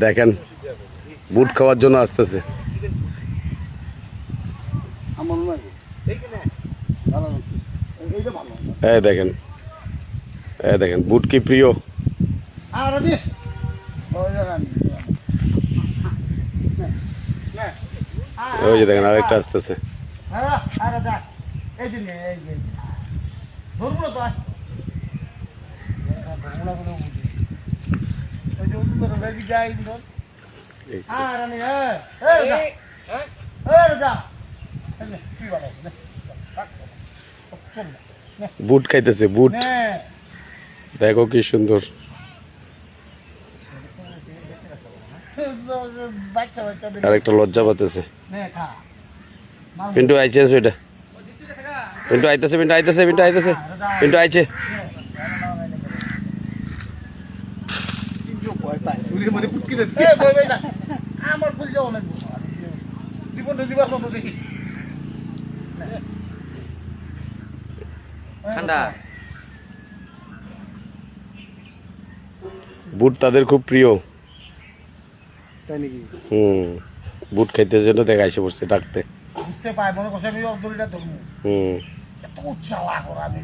দেখেন বুট খাওয়ার জন্য আসতেছে। এই দেখেন, এই দেখেন বুট কি প্রিয়। ওই যে দেখেন আরেকটা আসতেছে। বুট খাইতেছে, বুট দেখো কি সুন্দর। আরেকটা লজ্জা পাতেছে। পিন্টু আইছে, ওইটা পিন্টু আইতেছে, পিন্টু আইতেছে, পিন্টু আইতেছে, পিন্টু আইছে। বুট তাদের খুব প্রিয়। বুট খাইতে জন্য দেখা এসে পড়ছে ডাকতে। বুঝতে পাই মনে করছে আমি অর্ধ লিটার ধরবো। হুম। এত উৎসাহ করা আমি